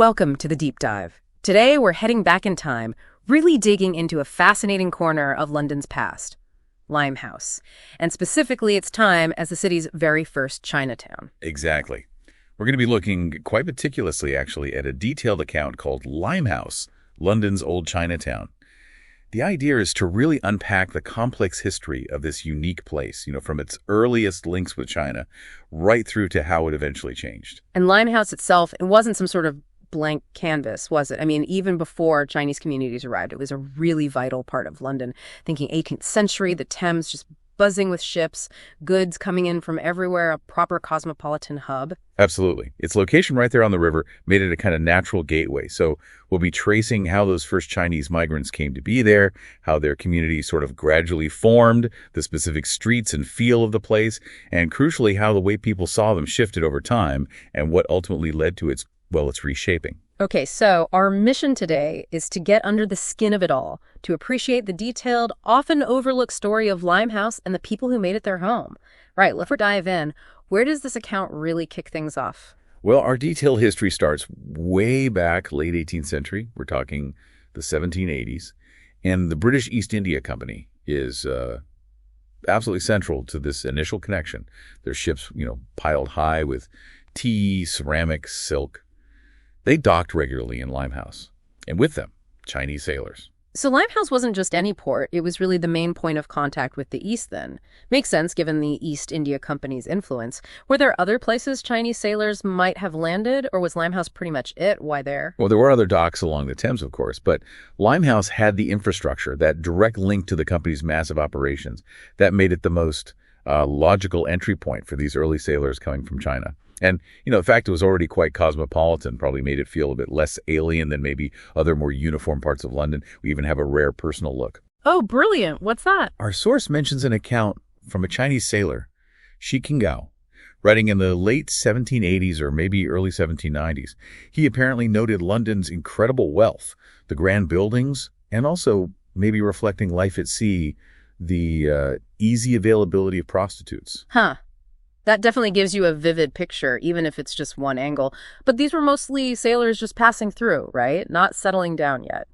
Welcome to the Deep Dive. Today we're heading back in time, really digging into a fascinating corner of London's past, Limehouse, and specifically its time as the city's very first Chinatown. Exactly. We're going to be looking quite meticulously, actually, at a detailed account called Limehouse, London's Old Chinatown. The idea is to really unpack the complex history of this unique place, from its earliest links with China right through to how it eventually changed. And Limehouse itself, it wasn't some sort of blank canvas, was it? I mean, even before Chinese communities arrived, it was a really vital part of London. Thinking 18th century, the Thames just buzzing with ships, goods coming in from everywhere, a proper cosmopolitan hub. Absolutely. Its location right there on the river made it a kind of natural gateway. So we'll be tracing how those first Chinese migrants came to be there, how their community sort of gradually formed, the specific streets and feel of the place, and crucially, how the way people saw them shifted over time and what ultimately led to its reshaping. Okay, so our mission today is to get under the skin of it all, to appreciate the detailed, often overlooked story of Limehouse and the people who made it their home. Right, let's dive in. Where does this account really kick things off? Well, our detailed history starts way back, late 18th century. We're talking the 1780s. And the British East India Company is absolutely central to this initial connection. Their ships, piled high with tea, ceramics, silk. They docked regularly in Limehouse, and with them, Chinese sailors. So Limehouse wasn't just any port, it was really the main point of contact with the East then. Makes sense given the East India Company's influence. Were there other places Chinese sailors might have landed, or was Limehouse pretty much it? Why there? Well, there were other docks along the Thames, of course, but Limehouse had the infrastructure, that direct link to the company's massive operations, that made it the most logical entry point for these early sailors coming from China. And, the fact it was already quite cosmopolitan probably made it feel a bit less alien than maybe other more uniform parts of London. We even have a rare personal look. Oh, brilliant. What's that? Our source mentions an account from a Chinese sailor, Shi Qinggao, writing in the late 1780s or maybe early 1790s. He apparently noted London's incredible wealth, the grand buildings, and also maybe reflecting life at sea, the easy availability of prostitutes. Huh. That definitely gives you a vivid picture, even if it's just one angle. But these were mostly sailors just passing through, right? Not settling down yet.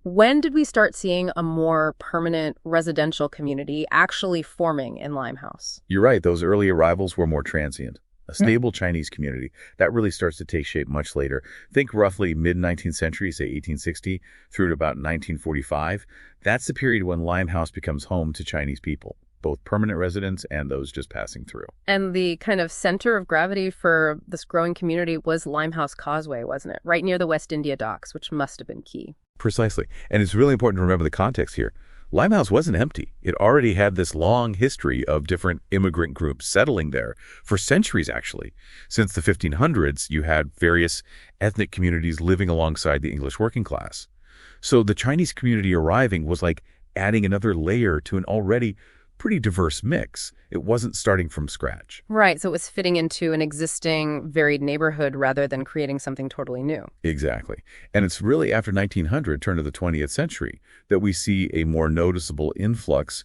When did we start seeing a more permanent residential community actually forming in Limehouse? You're right. Those early arrivals were more transient. A stable Chinese community, that really starts to take shape much later. Think roughly mid-19th century, say 1860, through to about 1945. That's the period when Limehouse becomes home to Chinese people, both permanent residents and those just passing through. And the kind of center of gravity for this growing community was Limehouse Causeway, wasn't it? Right near the West India docks, which must have been key. Precisely. And it's really important to remember the context here. Limehouse wasn't empty. It already had this long history of different immigrant groups settling there for centuries, actually. Since the 1500s, you had various ethnic communities living alongside the English working class. So the Chinese community arriving was like adding another layer to an already pretty diverse mix. It wasn't starting from scratch. Right, so it was fitting into an existing varied neighborhood rather than creating something totally new. Exactly. And it's really after 1900, turn of the 20th century, that we see a more noticeable influx,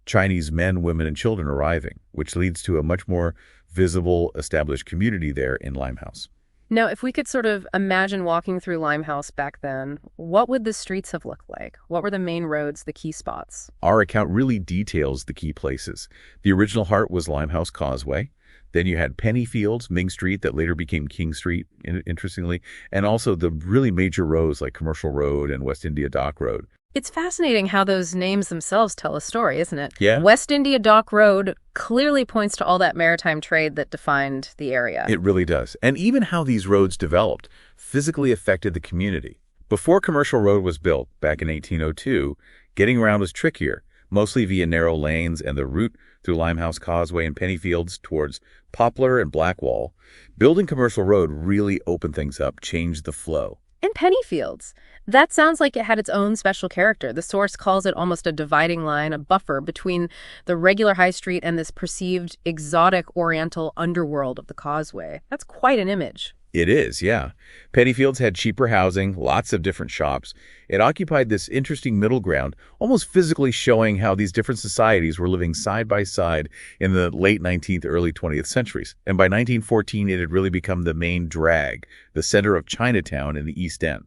Chinese men, women, and children arriving, which leads to a much more visible, established community there in Limehouse. Now, if we could sort of imagine walking through Limehouse back then, what would the streets have looked like? What were the main roads, the key spots? Our account really details the key places. The original heart was Limehouse Causeway. Then you had Pennyfields, Ming Street, that later became King Street, interestingly, and also the really major roads like Commercial Road and West India Dock Road. It's fascinating how those names themselves tell a story, isn't it? Yeah. West India Dock Road clearly points to all that maritime trade that defined the area. It really does. And even how these roads developed physically affected the community. Before Commercial Road was built, back in 1802, getting around was trickier, mostly via narrow lanes and the route through Limehouse Causeway and Pennyfields towards Poplar and Blackwall. Building Commercial Road really opened things up, changed the flow. And Pennyfields. That sounds like it had its own special character. The source calls it almost a dividing line, a buffer between the regular high street and this perceived exotic oriental underworld of the causeway. That's quite an image. It is, yeah. Pennyfields had cheaper housing, lots of different shops. It occupied this interesting middle ground, almost physically showing how these different societies were living side by side in the late 19th, early 20th centuries. And by 1914, it had really become the main drag, the center of Chinatown in the East End.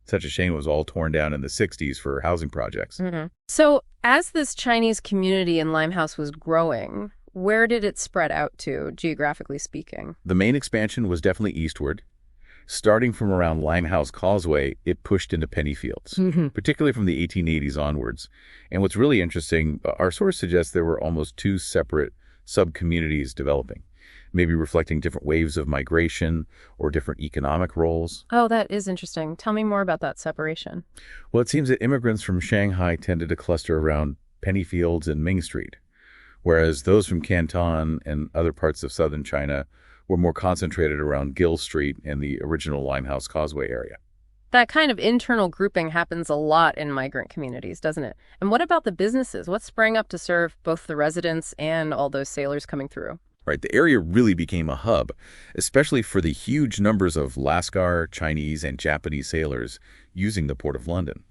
Such a shame it was all torn down in the 60s for housing projects. So as this Chinese community in Limehouse was growing, where did it spread out to, geographically speaking? The main expansion was definitely eastward. Starting from around Limehouse Causeway, it pushed into Pennyfields, particularly from the 1880s onwards. And what's really interesting, our source suggests there were almost two separate sub-communities developing, maybe reflecting different waves of migration or different economic roles. Oh, that is interesting. Tell me more about that separation. Well, it seems that immigrants from Shanghai tended to cluster around Pennyfields and Ming Street, whereas those from Canton and other parts of southern China were more concentrated around Gill Street and the original Limehouse Causeway area. That kind of internal grouping happens a lot in migrant communities, doesn't it? And what about the businesses? What sprang up to serve both the residents and all those sailors coming through? Right, the area really became a hub, especially for the huge numbers of Lascar, Chinese, and Japanese sailors using the Port of London.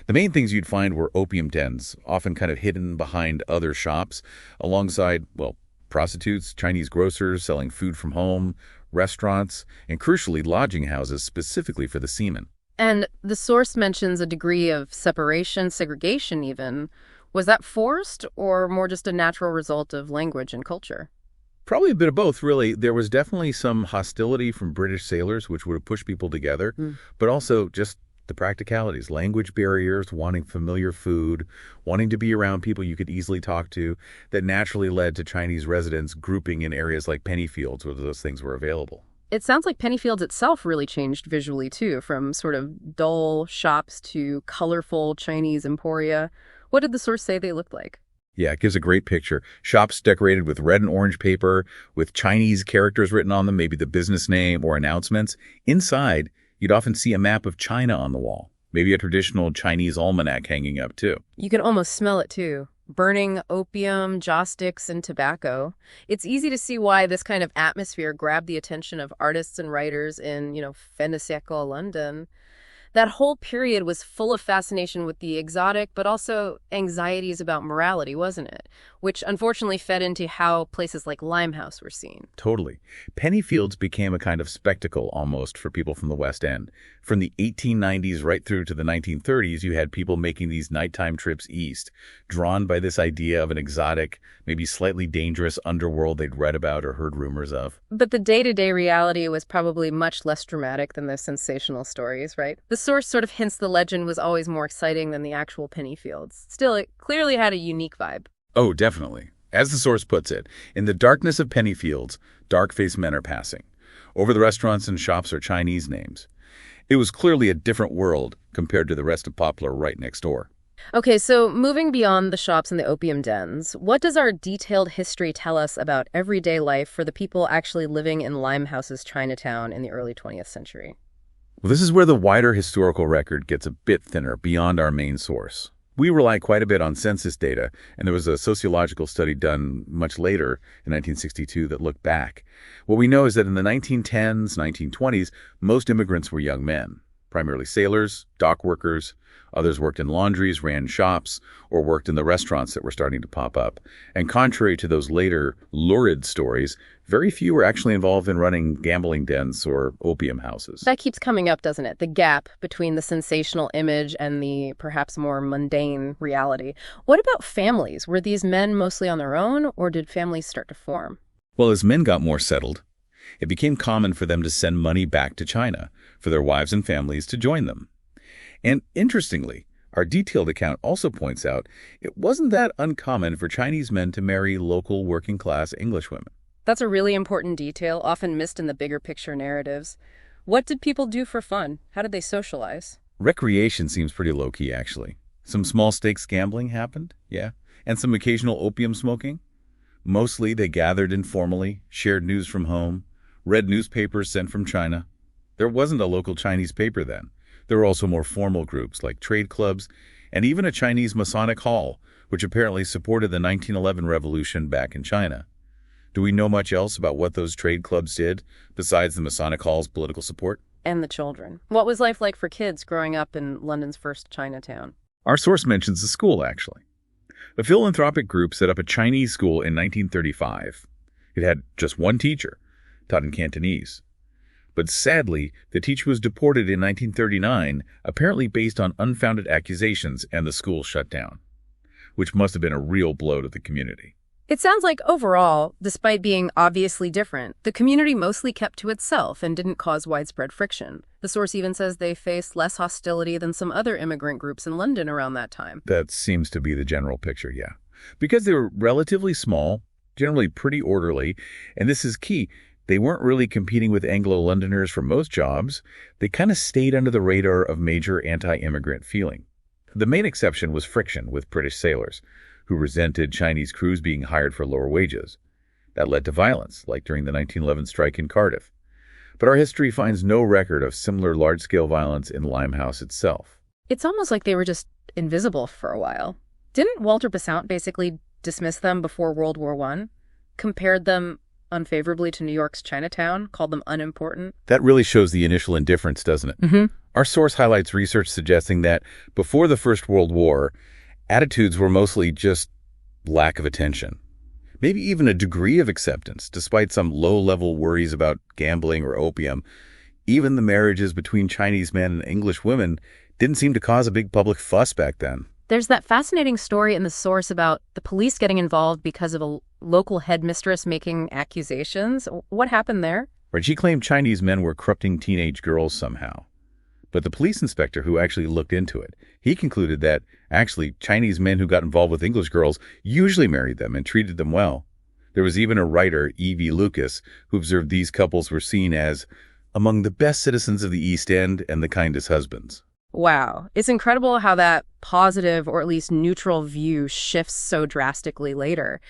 The main things you'd find were opium dens, often kind of hidden behind other shops, alongside, well, prostitutes, Chinese grocers selling food from home, restaurants, and crucially, lodging houses specifically for the seamen. And the source mentions a degree of separation, segregation even. Was that forced or more just a natural result of language and culture? Probably a bit of both, really. There was definitely some hostility from British sailors, which would have pushed people together, but also just the practicalities, language barriers, wanting familiar food, wanting to be around people you could easily talk to, that naturally led to Chinese residents grouping in areas like Pennyfields where those things were available. It sounds like Pennyfields itself really changed visually, too, from sort of dull shops to colorful Chinese emporia. What did the source say they looked like? Yeah, it gives a great picture. Shops decorated with red and orange paper, with Chinese characters written on them, maybe the business name or announcements. Inside, you'd often see a map of China on the wall, maybe a traditional Chinese almanac hanging up, too. You can almost smell it, too. Burning opium, joss sticks, and tobacco. It's easy to see why this kind of atmosphere grabbed the attention of artists and writers in, fin de siècle London. That whole period was full of fascination with the exotic, but also anxieties about morality, wasn't it? Which unfortunately fed into how places like Limehouse were seen. Totally. Pennyfields became a kind of spectacle almost for people from the West End. From the 1890s right through to the 1930s, you had people making these nighttime trips east, drawn by this idea of an exotic, maybe slightly dangerous underworld they'd read about or heard rumors of. But the day-to-day reality was probably much less dramatic than the sensational stories, right? The source sort of hints the legend was always more exciting than the actual Pennyfields. Still, it clearly had a unique vibe. Oh, definitely. As the source puts it, in the darkness of Pennyfields, dark-faced men are passing. Over the restaurants and shops are Chinese names. It was clearly a different world compared to the rest of Poplar right next door. Okay, so moving beyond the shops and the opium dens, what does our detailed history tell us about everyday life for the people actually living in Limehouse's Chinatown in the early 20th century? Well, this is where the wider historical record gets a bit thinner beyond our main source. We rely quite a bit on census data, and there was a sociological study done much later in 1962 that looked back. What we know is that in the 1910s, 1920s, most immigrants were young men, primarily sailors, dock workers. Others worked in laundries, ran shops, or worked in the restaurants that were starting to pop up. And contrary to those later lurid stories, very few were actually involved in running gambling dens or opium houses. That keeps coming up, doesn't it? The gap between the sensational image and the perhaps more mundane reality. What about families? Were these men mostly on their own, or did families start to form? Well, as men got more settled, it became common for them to send money back to China for their wives and families to join them. And interestingly, our detailed account also points out it wasn't that uncommon for Chinese men to marry local working-class English women. That's a really important detail, often missed in the bigger picture narratives. What did people do for fun? How did they socialize? Recreation seems pretty low-key, actually. Some small-stakes gambling happened, yeah, and some occasional opium smoking. Mostly they gathered informally, shared news from home, read newspapers sent from China. There wasn't a local Chinese paper then. There were also more formal groups like trade clubs and even a Chinese Masonic hall, which apparently supported the 1911 revolution back in China. Do we know much else about what those trade clubs did, besides the Masonic Hall's political support? And the children. What was life like for kids growing up in London's first Chinatown? Our source mentions the school, actually. A philanthropic group set up a Chinese school in 1935. It had just one teacher, taught in Cantonese. But sadly, the teacher was deported in 1939, apparently based on unfounded accusations, and the school shut down, which must have been a real blow to the community. It sounds like overall, despite being obviously different, the community mostly kept to itself and didn't cause widespread friction. The source even says they faced less hostility than some other immigrant groups in London around that time. That seems to be the general picture, yeah. Because they were relatively small, generally pretty orderly, and this is key, they weren't really competing with Anglo-Londoners for most jobs. They kind of stayed under the radar of major anti-immigrant feeling. The main exception was friction with British sailors, who resented Chinese crews being hired for lower wages. That led to violence, like during the 1911 strike in Cardiff. But our history finds no record of similar large-scale violence in Limehouse itself. It's almost like they were just invisible for a while. Didn't Walter Besant basically dismiss them before World War I? Compared them unfavorably to New York's Chinatown, called them unimportant? That really shows the initial indifference, doesn't it? Mm-hmm. Our source highlights research suggesting that before the First World War, attitudes were mostly just lack of attention. Maybe even a degree of acceptance, despite some low-level worries about gambling or opium. Even the marriages between Chinese men and English women didn't seem to cause a big public fuss back then. There's that fascinating story in the source about the police getting involved because of a local headmistress making accusations. What happened there? Right, she claimed Chinese men were corrupting teenage girls somehow. But the police inspector who actually looked into it, he concluded that, actually, Chinese men who got involved with English girls usually married them and treated them well. There was even a writer, E.V. Lucas, who observed these couples were seen as among the best citizens of the East End and the kindest husbands. Wow. It's incredible how that positive or at least neutral view shifts so drastically later.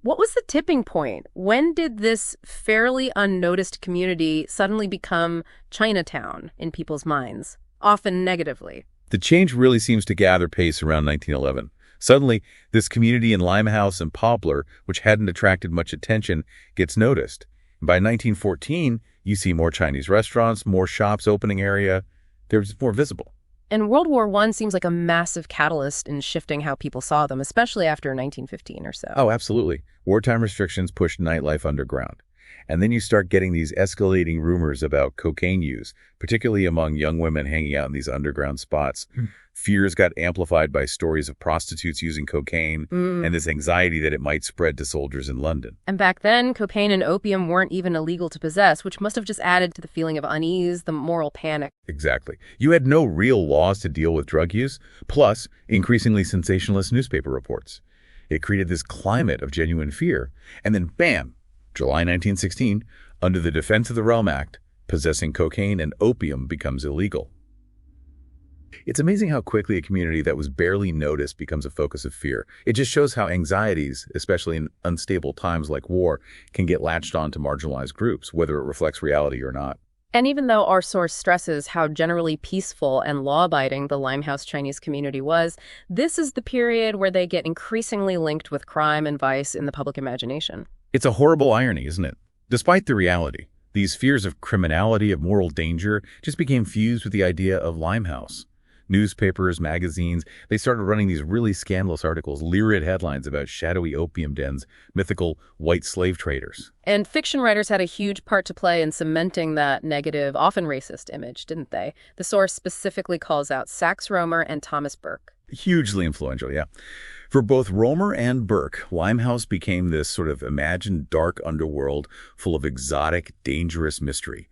What was the tipping point? When did this fairly unnoticed community suddenly become Chinatown in people's minds, often negatively? The change really seems to gather pace around 1911. Suddenly, this community in Limehouse and Poplar, which hadn't attracted much attention, gets noticed. And by 1914, you see more Chinese restaurants, more shops opening area. They're just more visible. And World War I seems like a massive catalyst in shifting how people saw them, especially after 1915 or so. Oh, absolutely. Wartime restrictions pushed nightlife underground. And then you start getting these escalating rumors about cocaine use, particularly among young women hanging out in these underground spots. Fears got amplified by stories of prostitutes using cocaine and this anxiety that it might spread to soldiers in London. And back then, cocaine and opium weren't even illegal to possess, which must have just added to the feeling of unease, the moral panic. Exactly. You had no real laws to deal with drug use, plus increasingly sensationalist newspaper reports. It created this climate of genuine fear. And then, bam, July 1916, under the Defense of the Realm Act, possessing cocaine and opium becomes illegal. It's amazing how quickly a community that was barely noticed becomes a focus of fear. It just shows how anxieties, especially in unstable times like war, can get latched on to marginalized groups, whether it reflects reality or not. And even though our source stresses how generally peaceful and law-abiding the Limehouse Chinese community was, this is the period where they get increasingly linked with crime and vice in the public imagination. It's a horrible irony, isn't it? Despite the reality, these fears of criminality, of moral danger, just became fused with the idea of Limehouse. Newspapers, magazines, they started running these really scandalous articles, lurid headlines about shadowy opium dens, mythical white slave traders. And fiction writers had a huge part to play in cementing that negative, often racist image, didn't they? The source specifically calls out Sax Rohmer and Thomas Burke. Hugely influential, yeah. For both Rohmer and Burke, Limehouse became this sort of imagined dark underworld full of exotic, dangerous mystery.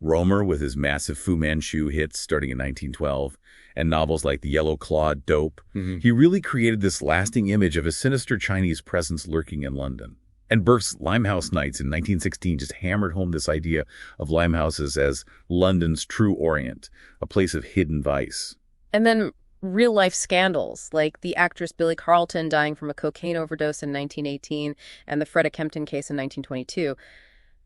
Rohmer with his massive Fu Manchu hits starting in 1912, and novels like The Yellow Clawed Dope, he really created this lasting image of a sinister Chinese presence lurking in London. And Burke's Limehouse Nights in 1916 just hammered home this idea of Limehouses as London's true Orient, a place of hidden vice. And then real-life scandals, like the actress Billie Carlton dying from a cocaine overdose in 1918 and the Freda Kempton case in 1922.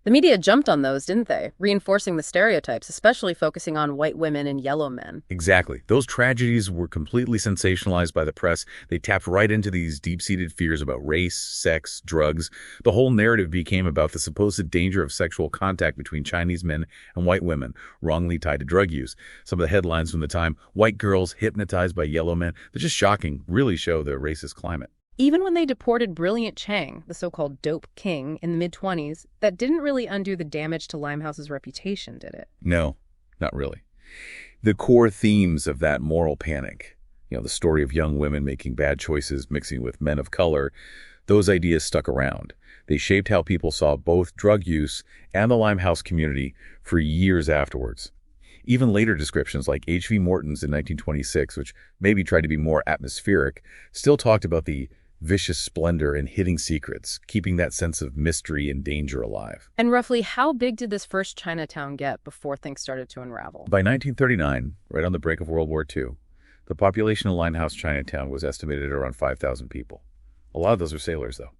The media jumped on those, didn't they? Reinforcing the stereotypes, especially focusing on white women and yellow men. Exactly. Those tragedies were completely sensationalized by the press. They tapped right into these deep-seated fears about race, sex, drugs. The whole narrative became about the supposed danger of sexual contact between Chinese men and white women, wrongly tied to drug use. Some of the headlines from the time, white girls hypnotized by yellow men, they're just shocking, really show the racist climate. Even when they deported Brilliant Chang, the so-called dope king, in the mid-20s, that didn't really undo the damage to Limehouse's reputation, did it? No, not really. The core themes of that moral panic, the story of young women making bad choices, mixing with men of color, those ideas stuck around. They shaped how people saw both drug use and the Limehouse community for years afterwards. Even later descriptions like H.V. Morton's in 1926, which maybe tried to be more atmospheric, still talked about the vicious splendor and hidden secrets, keeping that sense of mystery and danger alive. And roughly how big did this first Chinatown get before things started to unravel? By 1939, right on the brink of World War II, the population of Limehouse, Chinatown was estimated at around 5,000 people. A lot of those are sailors, though.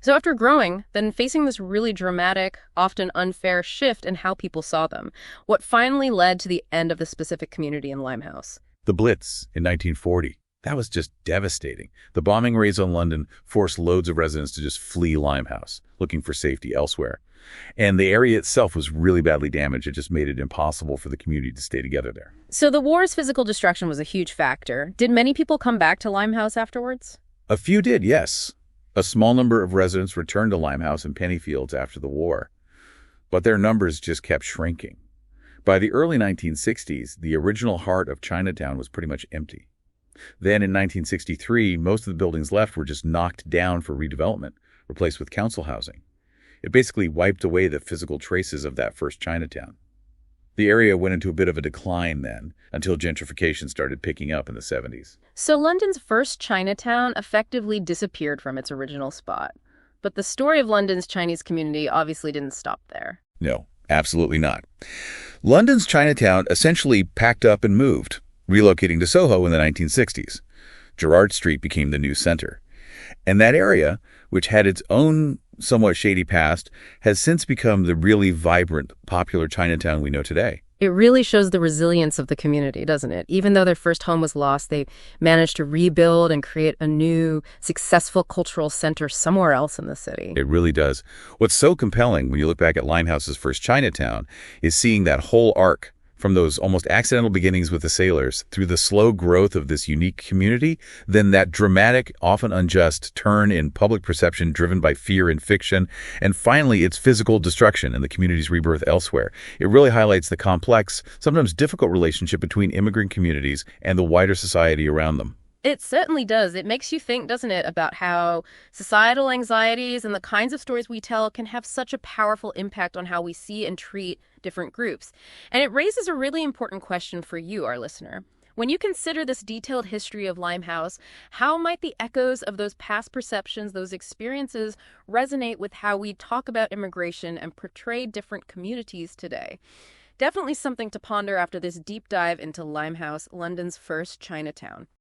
So after growing, then facing this really dramatic, often unfair shift in how people saw them, what finally led to the end of the specific community in Limehouse? The Blitz in 1940. That was just devastating. The bombing raids on London forced loads of residents to just flee Limehouse, looking for safety elsewhere. And the area itself was really badly damaged. It just made it impossible for the community to stay together there. So the war's physical destruction was a huge factor. Did many people come back to Limehouse afterwards? A few did, yes. A small number of residents returned to Limehouse and Pennyfields after the war. But their numbers just kept shrinking. By the early 1960s, the original heart of Chinatown was pretty much empty. Then in 1963, most of the buildings left were just knocked down for redevelopment, replaced with council housing. It basically wiped away the physical traces of that first Chinatown. The area went into a bit of a decline then, until gentrification started picking up in the 70s. So London's first Chinatown effectively disappeared from its original spot. But the story of London's Chinese community obviously didn't stop there. No, absolutely not. London's Chinatown essentially packed up and moved, relocating to Soho in the 1960s. Gerrard Street became the new center. And that area, which had its own somewhat shady past, has since become the really vibrant, popular Chinatown we know today. It really shows the resilience of the community, doesn't it? Even though their first home was lost, they managed to rebuild and create a new, successful cultural center somewhere else in the city. It really does. What's so compelling when you look back at Limehouse's first Chinatown is seeing that whole arc from those almost accidental beginnings with the sailors through the slow growth of this unique community, then that dramatic, often unjust turn in public perception driven by fear and fiction, and finally its physical destruction and the community's rebirth elsewhere. It really highlights the complex, sometimes difficult relationship between immigrant communities and the wider society around them. It certainly does. It makes you think, doesn't it, about how societal anxieties and the kinds of stories we tell can have such a powerful impact on how we see and treat different groups. And it raises a really important question for you, our listener. When you consider this detailed history of Limehouse, how might the echoes of those past perceptions, those experiences, resonate with how we talk about immigration and portray different communities today? Definitely something to ponder after this deep dive into Limehouse, London's first Chinatown.